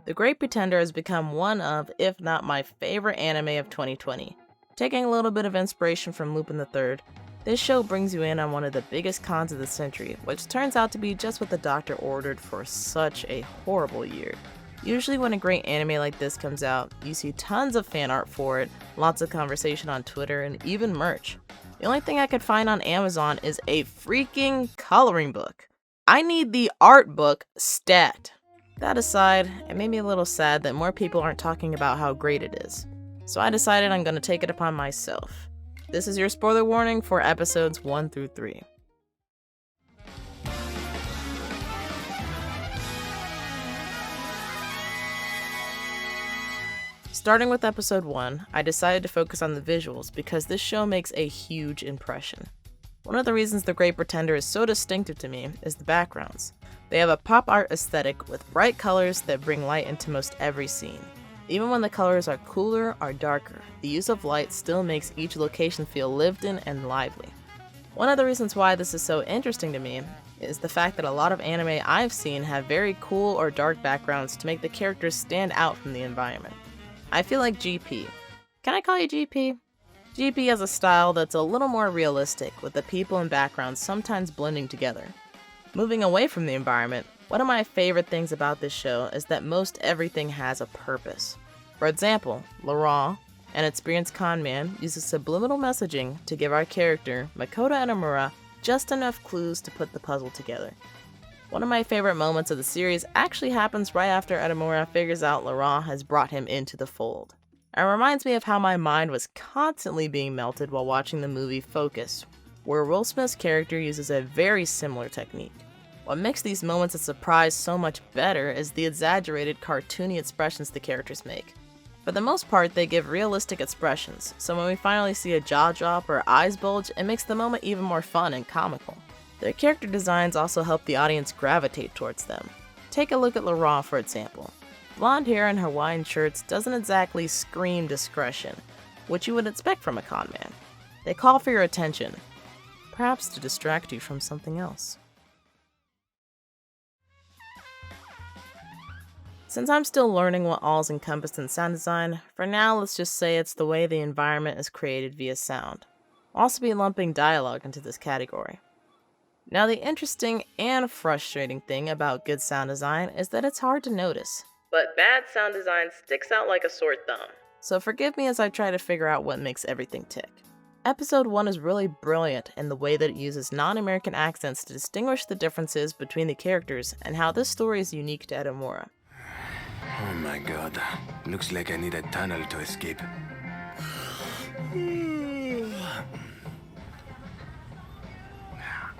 The Great Pretender has become one of, if not my favorite anime of 2020. Taking a little bit of inspiration from Lupin the Third, this show brings you in on one of the biggest cons of the century, which turns out to be just what the doctor ordered for such a horrible year. Usually when a great anime like this comes out, you see tons of fan art for it, lots of conversation on Twitter, and even merch. The only thing I could find on Amazon is a freaking coloring book. I need the art book stat. That aside, it made me a little sad that more people aren't talking about how great it is. So I decided I'm going to take it upon myself. This is your spoiler warning for episodes 1 through 3. Starting with episode 1, I decided to focus on the visuals because this show makes a huge impression. One of the reasons The Great Pretender is so distinctive to me is the backgrounds. They have a pop art aesthetic with bright colors that bring light into most every scene. Even when the colors are cooler or darker, the use of light still makes each location feel lived in and lively. One of the reasons why this is so interesting to me is the fact that a lot of anime I've seen have very cool or dark backgrounds to make the characters stand out from the environment. I feel like GP. Can I call you GP? GP has a style that's a little more realistic, with the people and backgrounds sometimes blending together. Moving away from the environment, one of my favorite things about this show is that most everything has a purpose. For example, Laurent, an experienced con man, uses subliminal messaging to give our character, Makoto Edamura, just enough clues to put the puzzle together. One of my favorite moments of the series actually happens right after Edamura figures out Laurent has brought him into the fold. It reminds me of how my mind was constantly being melted while watching the movie Focus, where Will Smith's character uses a very similar technique. What makes these moments of surprise so much better is the exaggerated, cartoony expressions the characters make. For the most part, they give realistic expressions, so when we finally see a jaw drop or eyes bulge, it makes the moment even more fun and comical. Their character designs also help the audience gravitate towards them. Take a look at Laurent, for example. Blonde hair and Hawaiian shirts doesn't exactly scream discretion, which you would expect from a con man. They call for your attention, perhaps to distract you from something else. Since I'm still learning what all's encompassed in sound design, for now let's just say it's the way the environment is created via sound. I'll also be lumping dialogue into this category. Now the interesting and frustrating thing about good sound design is that it's hard to notice. But bad sound design sticks out like a sore thumb. So forgive me as I try to figure out what makes everything tick. Episode 1 is really brilliant in the way that it uses non-American accents to distinguish the differences between the characters and how this story is unique to Edamura. Oh my god. Looks like I need a tunnel to escape.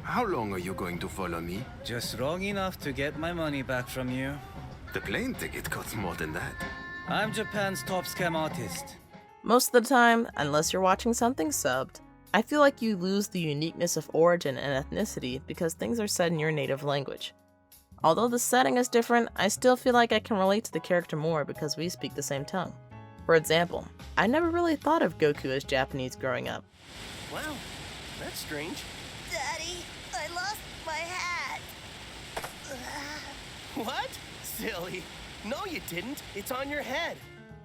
How long are you going to follow me? Just long enough to get my money back from you. The plane ticket costs more than that. I'm Japan's top scam artist. Most of the time, unless you're watching something subbed, I feel like you lose the uniqueness of origin and ethnicity because things are said in your native language. Although the setting is different, I still feel like I can relate to the character more because we speak the same tongue. For example, I never really thought of Goku as Japanese growing up. Wow, that's strange. Daddy, I lost my hat. What? Silly. No, you didn't. It's on your head.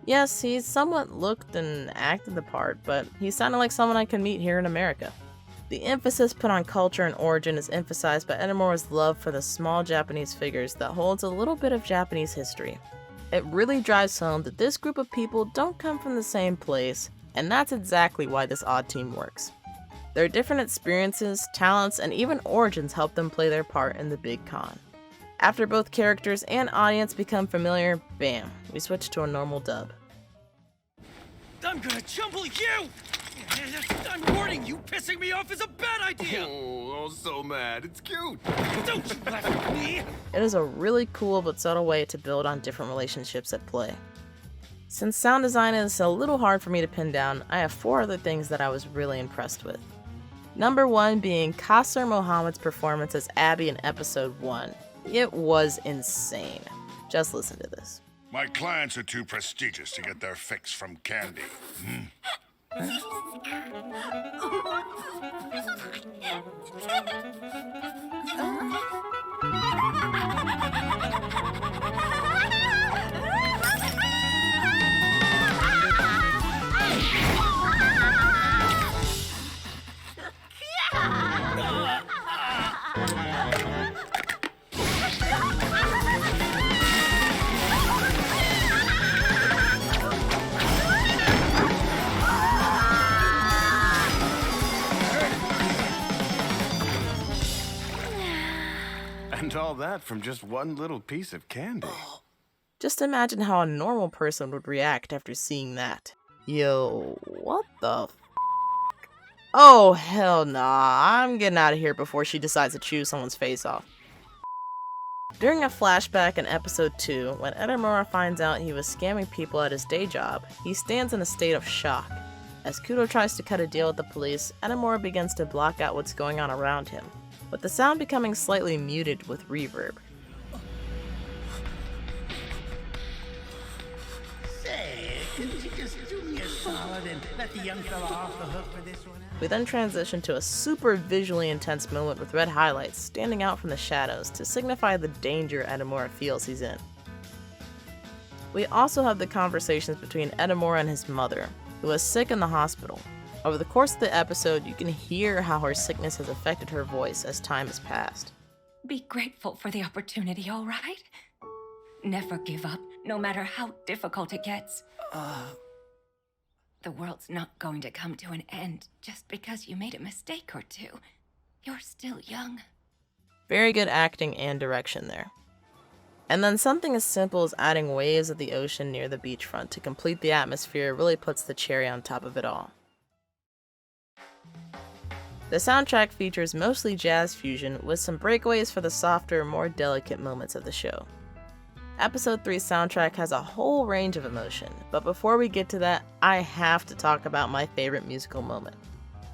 Yes, he somewhat looked and acted the part, but he sounded like someone I could meet here in America. The emphasis put on culture and origin is emphasized by Edamura's love for the small Japanese figures that holds a little bit of Japanese history. It really drives home that this group of people don't come from the same place, and that's exactly why this odd team works. Their different experiences, talents, and even origins help them play their part in the big con. After both characters and audience become familiar, bam, we switch to a normal dub. I'm gonna jumble you! I'm warning you, pissing me off is a bad idea! Oh, so mad. It's cute. Don't you laugh at me! It is a really cool but subtle way to build on different relationships at play. Since sound design is a little hard for me to pin down, I have 4 other things that I was really impressed with. Number 1 being Qasr Mohammed's performance as Abby in episode 1. It was insane. Just listen to this. My clients are too prestigious to get their fix from candy. that from just one little piece of candy? Just imagine how a normal person would react after seeing that. Yo, what the f? Oh, hell nah, I'm getting out of here before she decides to chew someone's face off. During a flashback in episode 2, when Edamura finds out he was scamming people at his day job, he stands in a state of shock. As Kudo tries to cut a deal with the police, Edamura begins to block out what's going on around him, with the sound becoming slightly muted with reverb. Say, couldn't you just do me a solid and let the young fella off the hook for this one? We then transition to a super visually intense moment with red highlights standing out from the shadows to signify the danger Edamura feels he's in. We also have the conversations between Edamura and his mother, who is sick in the hospital. Over the course of the episode, you can hear how her sickness has affected her voice as time has passed. Be grateful for the opportunity, all right? Never give up, no matter how difficult it gets. The world's not going to come to an end just because you made a mistake or two. You're still young. Very good acting and direction there. And then something as simple as adding waves of the ocean near the beachfront to complete the atmosphere really puts the cherry on top of it all. The soundtrack features mostly jazz fusion with some breakaways for the softer, more delicate moments of the show. Episode 3's soundtrack has a whole range of emotion, but before we get to that, I have to talk about my favorite musical moment.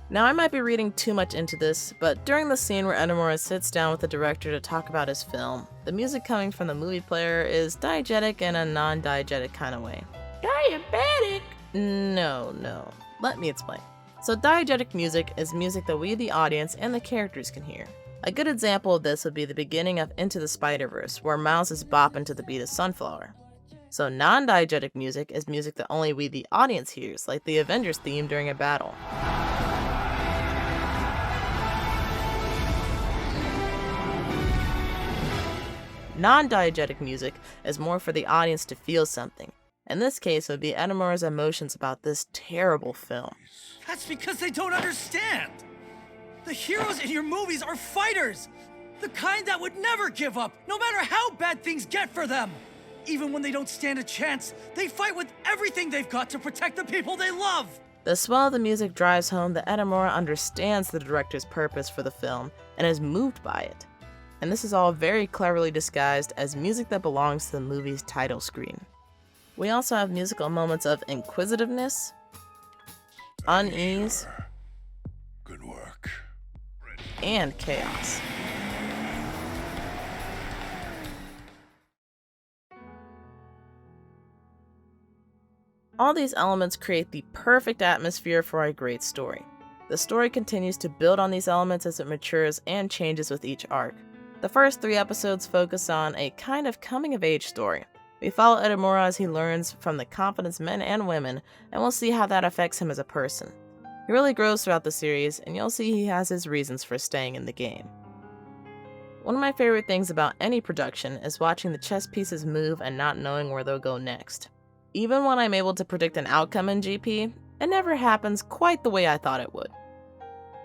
Now I might be reading too much into this, but during the scene where Edamura sits down with the director to talk about his film, the music coming from the movie player is diegetic in a non-diegetic kind of way. Diabetic? No. Let me explain. So diegetic music is music that we, the audience, and the characters can hear. A good example of this would be the beginning of Into the Spider-Verse, where Miles is bopping to the beat of Sunflower. So non-diegetic music is music that only we, the audience, hears, like the Avengers theme during a battle. Non-diegetic music is more for the audience to feel something. In this case, it would be Edamura's emotions about this terrible film. That's because they don't understand. The heroes in your movies are fighters. The kind that would never give up, no matter how bad things get for them. Even when they don't stand a chance, they fight with everything they've got to protect the people they love. The swell of the music drives home that Edamura understands the director's purpose for the film and is moved by it. And this is all very cleverly disguised as music that belongs to the movie's title screen. We also have musical moments of inquisitiveness, unease, Good work. and chaos. All these elements create the perfect atmosphere for a great story. The story continues to build on these elements as it matures and changes with each arc. The first 3 episodes focus on a kind of coming-of-age story. We follow Edamura as he learns from the confidence men and women, and we'll see how that affects him as a person. He really grows throughout the series, and you'll see he has his reasons for staying in the game. One of my favorite things about any production is watching the chess pieces move and not knowing where they'll go next. Even when I'm able to predict an outcome in GP, it never happens quite the way I thought it would.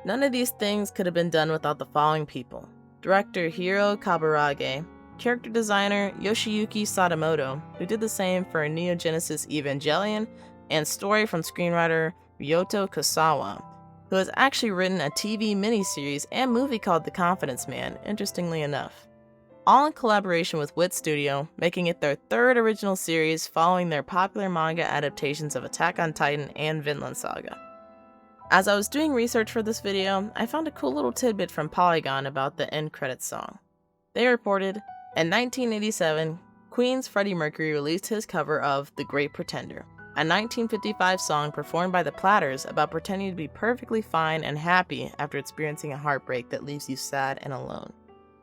None of these things could have been done without the following people: director Hiro Kaburage, character designer Yoshiyuki Sadamoto, who did the same for Neo Genesis Evangelion, and story from screenwriter Ryoto Kosawa, who has actually written a TV miniseries and movie called The Confidence Man, interestingly enough. All in collaboration with Wit Studio, making it their 3rd original series following their popular manga adaptations of Attack on Titan and Vinland Saga. As I was doing research for this video, I found a cool little tidbit from Polygon about the end credits song. They reported, in 1987, Queen's Freddie Mercury released his cover of The Great Pretender, a 1955 song performed by the Platters about pretending to be perfectly fine and happy after experiencing a heartbreak that leaves you sad and alone.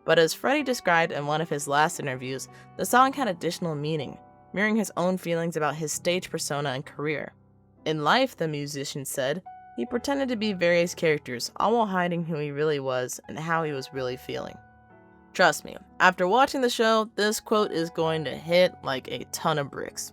But as Freddie described in one of his last interviews, the song had additional meaning, mirroring his own feelings about his stage persona and career. In life, the musician said, he pretended to be various characters, all while hiding who he really was and how he was really feeling. Trust me, after watching the show, this quote is going to hit like a ton of bricks.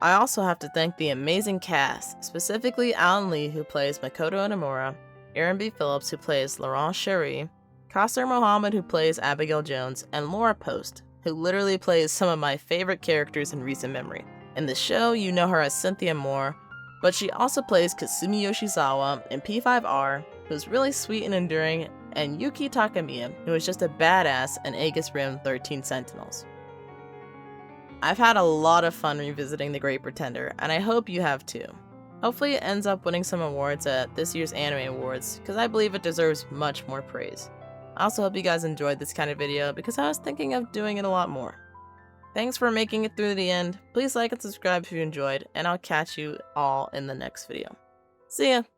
I also have to thank the amazing cast, specifically Alan Lee, who plays Makoto Edamura, Aaron B. Phillips, who plays Laurent Thierry, Kausar Mohammed, who plays Abigail Jones, and Laura Post, who literally plays some of my favorite characters in recent memory. In the show, you know her as Cynthia Moore, but she also plays Kasumi Yoshizawa in P5R, who's really sweet and enduring, and Yuki Takamiya, who is just a badass in Aegis Rim 13 Sentinels. I've had a lot of fun revisiting The Great Pretender, and I hope you have too. Hopefully it ends up winning some awards at this year's Anime Awards, because I believe it deserves much more praise. I also hope you guys enjoyed this kind of video, because I was thinking of doing it a lot more. Thanks for making it through the end. Please like and subscribe if you enjoyed, and I'll catch you all in the next video. See ya!